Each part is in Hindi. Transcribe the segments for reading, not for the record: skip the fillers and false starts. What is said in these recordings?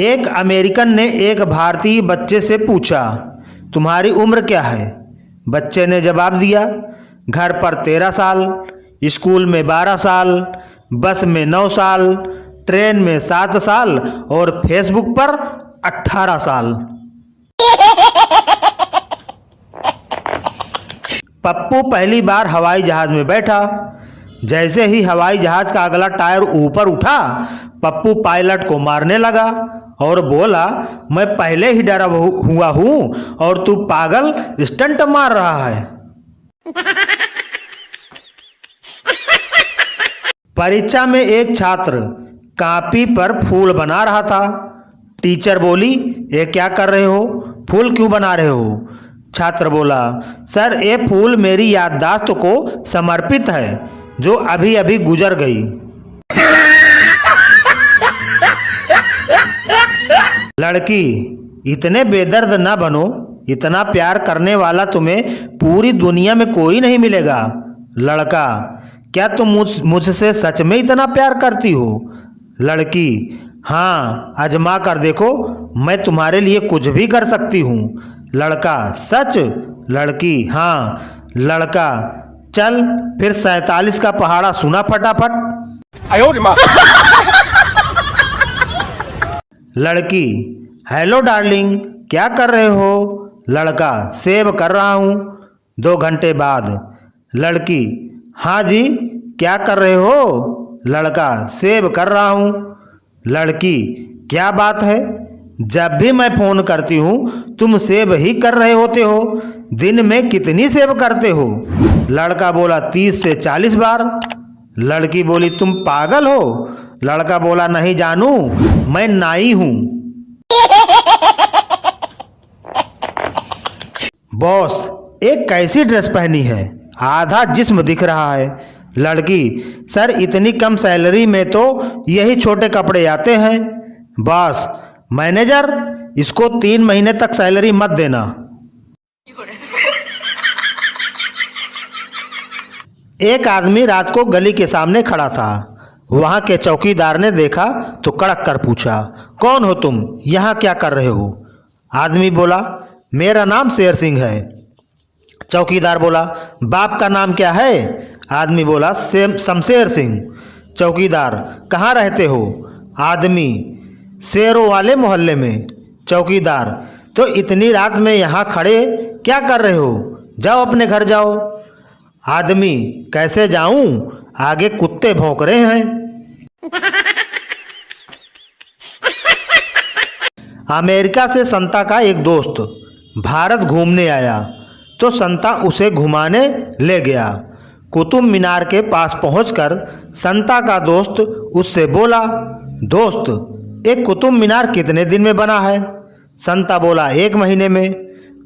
एक अमेरिकन ने एक भारतीय बच्चे से पूछा, तुम्हारी उम्र क्या है? बच्चे ने जवाब दिया, घर पर 13 साल, स्कूल में 12 साल, बस में 9 साल, ट्रेन में 7 साल और फेसबुक पर 18 साल। पप्पू पहली बार हवाई जहाज में बैठा। जैसे ही हवाई जहाज का अगला टायर ऊपर उठा, पप्पू पायलट को मारने लगा और बोला, मैं पहले ही डरा हुआ हूं और तू पागल स्टंट मार रहा है। परीक्षा में एक छात्र कॉपी पर फूल बना रहा था। टीचर बोली, ये क्या कर रहे हो? फूल क्यों बना रहे हो? छात्र बोला, सर ये फूल मेरी याददाश्त को समर्पित है जो अभी अभी गुजर गई। लड़की, इतने बेदर्द ना बनो, इतना प्यार करने वाला तुम्हें पूरी दुनिया में कोई नहीं मिलेगा। लड़का, क्या तुम मुझसे सच में इतना प्यार करती हो? लड़की, हाँ, आजमा कर देखो, मैं तुम्हारे लिए कुछ भी कर सकती हूँ। लड़का, सच? लड़की, हाँ। लड़का, चल फिर 47 का पहाड़ा सुना फटाफट। लड़की, हेलो डार्लिंग, क्या कर रहे हो? लड़का, सेव कर रहा हूँ। 2 घंटे बाद। लड़की, हाँ जी, क्या कर रहे हो? लड़का, सेव कर रहा हूँ। लड़की, क्या बात है, जब भी मैं फ़ोन करती हूँ तुम सेव ही कर रहे होते हो। दिन में कितनी सेव करते हो? लड़का बोला, 30 से 40 बार। लड़की बोली, तुम पागल हो? लड़का बोला, नहीं जानू, मैं नाई हूँ। बॉस, एक कैसी ड्रेस पहनी है, आधा जिस्म दिख रहा है। लड़की, सर इतनी कम सैलरी में तो यही छोटे कपड़े आते हैं। बॉस, मैनेजर, इसको 3 महीने तक सैलरी मत देना। एक आदमी रात को गली के सामने खड़ा था। वहां के चौकीदार ने देखा तो कड़क कर पूछा, कौन हो तुम, यहाँ क्या कर रहे हो? आदमी बोला, मेरा नाम शेर सिंह है। चौकीदार बोला, बाप का नाम क्या है? आदमी बोला, शमशेर सिंह। चौकीदार, कहाँ रहते हो? आदमी, शेरों वाले मोहल्ले में। चौकीदार, तो इतनी रात में यहाँ खड़े क्या कर रहे हो? जाओ अपने घर जाओ। आदमी, कैसे जाऊं, आगे कुत्ते भौंक रहे हैं। अमेरिका से संता का एक दोस्त भारत घूमने आया तो संता उसे घुमाने ले गया। कुतुब मीनार के पास पहुंचकर संता का दोस्त उससे बोला, दोस्त एक कुतुब मीनार कितने दिन में बना है? संता बोला, 1 महीने में।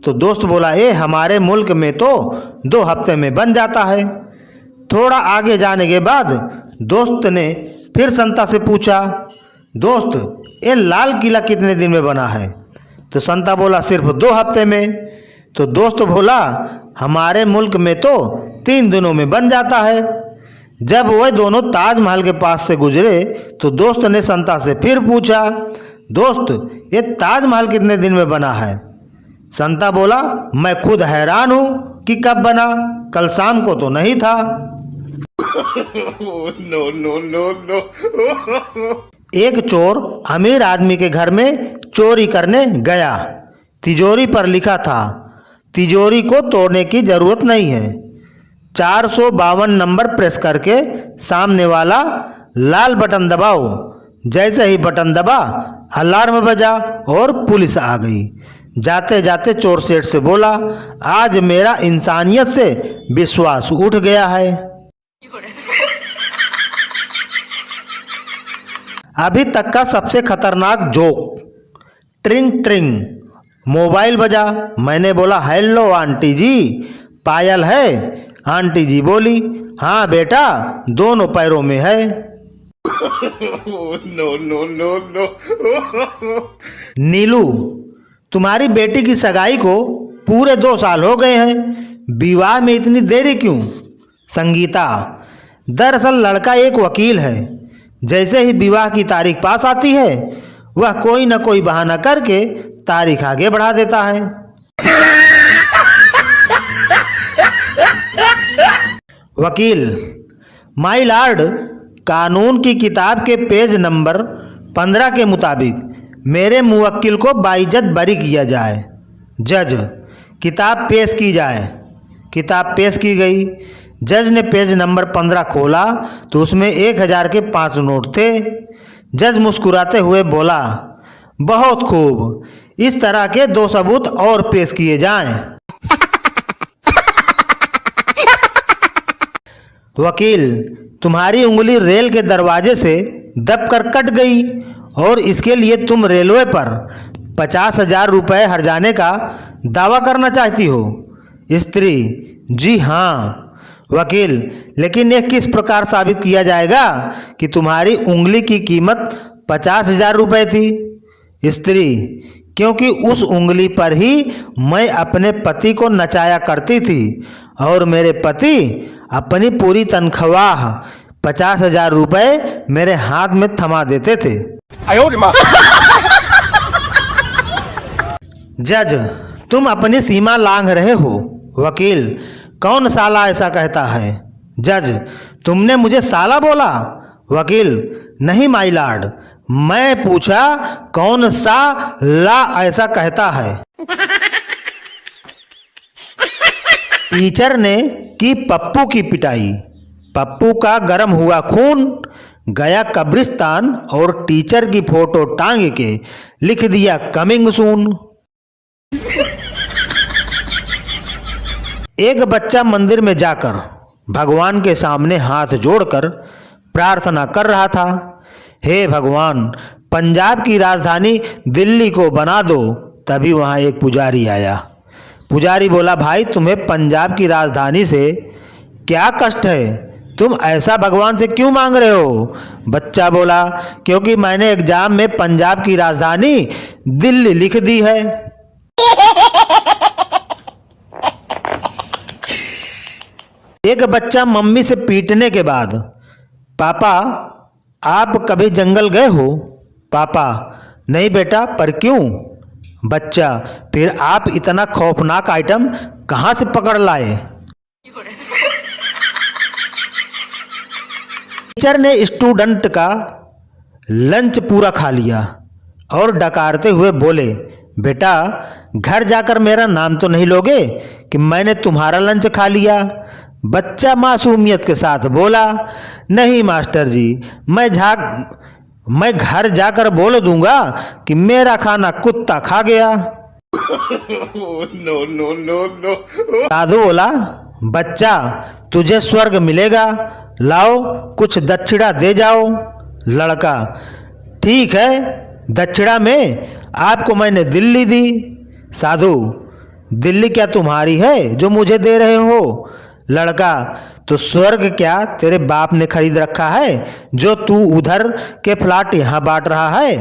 तो दोस्त बोला, हमारे मुल्क में तो 2 हफ्ते में बन जाता है। थोड़ा आगे जाने के बाद दोस्त ने फिर संता से पूछा, दोस्त ये लाल किला कितने दिन में बना है? तो संता बोला, सिर्फ 2 हफ्ते में। तो दोस्त बोला, हमारे मुल्क में तो 3 दिनों में बन जाता है। जब वह दोनों ताजमहल के पास से गुजरे तो दोस्त ने संता से फिर पूछा, दोस्त ये ताजमहल कितने दिन में बना है? संता बोला, मैं खुद हैरान हूँ कि कब बना, कल शाम को तो नहीं था। No no no no. एक चोर अमीर आदमी के घर में चोरी करने गया। तिजोरी पर लिखा था, तिजोरी को तोड़ने की जरूरत नहीं है। 452 नंबर प्रेस करके सामने वाला लाल बटन दबाओ। जैसे ही बटन दबा, अलार्म बजा और पुलिस आ गई। जाते जाते चोर सेठ से बोला, आज मेरा इंसानियत से विश्वास उठ गया है। अभी तक का सबसे खतरनाक जोक। ट्रिंग ट्रिंग, मोबाइल बजा। मैंने बोला, हेलो आंटी जी, पायल है? आंटी जी बोली, हाँ बेटा, दोनों पैरों में है। No no no no. Neelu, तुम्हारी बेटी की सगाई को पूरे 2 साल हो गए हैं, विवाह में इतनी देरी क्यों? संगीता, दरअसल लड़का एक वकील है। जैसे ही विवाह की तारीख पास आती है वह कोई न कोई बहाना करके तारीख आगे बढ़ा देता है। वकील, माय लॉर्ड, कानून की किताब के पेज नंबर 15 के मुताबिक मेरे मुवक्किल को बाइज्जत बरी किया जाए। जज, किताब पेश की जाए। किताब पेश की गई। जज ने पेज नंबर 15 खोला तो उसमें 1000 के 5 नोट थे। जज मुस्कुराते हुए बोला, बहुत खूब, इस तरह के 2 सबूत और पेश किए जाएं। वकील, तुम्हारी उंगली रेल के दरवाजे से दबकर कट गई और इसके लिए तुम रेलवे पर 50,000 रुपये हर्जाने का दावा करना चाहती हो। स्त्री, जी हाँ। वकील, लेकिन यह किस प्रकार साबित किया जाएगा कि तुम्हारी उंगली की कीमत 50,000 रुपये थी। स्त्री, क्योंकि उस उंगली पर ही मैं अपने पति को नचाया करती थी और मेरे पति अपनी पूरी तनख्वाह 50,000 रुपये मेरे हाथ में थमा देते थे। जज, तुम अपनी सीमा लांघ रहे हो। वकील, कौन साला ऐसा कहता है? जज, तुमने मुझे साला बोला? वकील, नहीं माय लॉर्ड, मैं पूछा कौन सा ला ऐसा कहता है। टीचर ने की पप्पू की पिटाई। पप्पू का गर्म हुआ खून गया कब्रिस्तान और टीचर की फोटो टांग के लिख दिया कमिंग सून। एक बच्चा मंदिर में जाकर भगवान के सामने हाथ जोड़कर प्रार्थना कर रहा था, हे भगवान, पंजाब की राजधानी दिल्ली को बना दो। तभी वहाँ एक पुजारी आया। पुजारी बोला, भाई तुम्हें पंजाब की राजधानी से क्या कष्ट है? तुम ऐसा भगवान से क्यों मांग रहे हो? बच्चा बोला, क्योंकि मैंने एग्जाम में पंजाब की राजधानी दिल्ली लिख दी है। एक बच्चा मम्मी से पीटने के बाद, पापा आप कभी जंगल गए हो? पापा, नहीं बेटा, पर क्यों? बच्चा, फिर आप इतना खौफनाक आइटम कहाँ से पकड़ लाए? टीचर ने स्टूडेंट का लंच पूरा खा लिया और डकारते हुए बोले, बेटा घर जाकर मेरा नाम तो नहीं लोगे कि मैंने तुम्हारा लंच खा लिया? बच्चा मासूमियत के साथ बोला, नहीं मास्टर जी, मैं घर जाकर बोल दूंगा कि मेरा खाना कुत्ता खा गया। No, no, no, no. साधु बोला, बच्चा तुझे स्वर्ग मिलेगा, लाओ कुछ दक्षिणा दे जाओ। लड़का, ठीक है, दक्षिणा में आपको मैंने दिल्ली दी। साधु, दिल्ली क्या तुम्हारी है जो मुझे दे रहे हो? लड़का, तो स्वर्ग क्या तेरे बाप ने खरीद रखा है जो तू उधर के फ्लैट यहाँ बांट रहा है?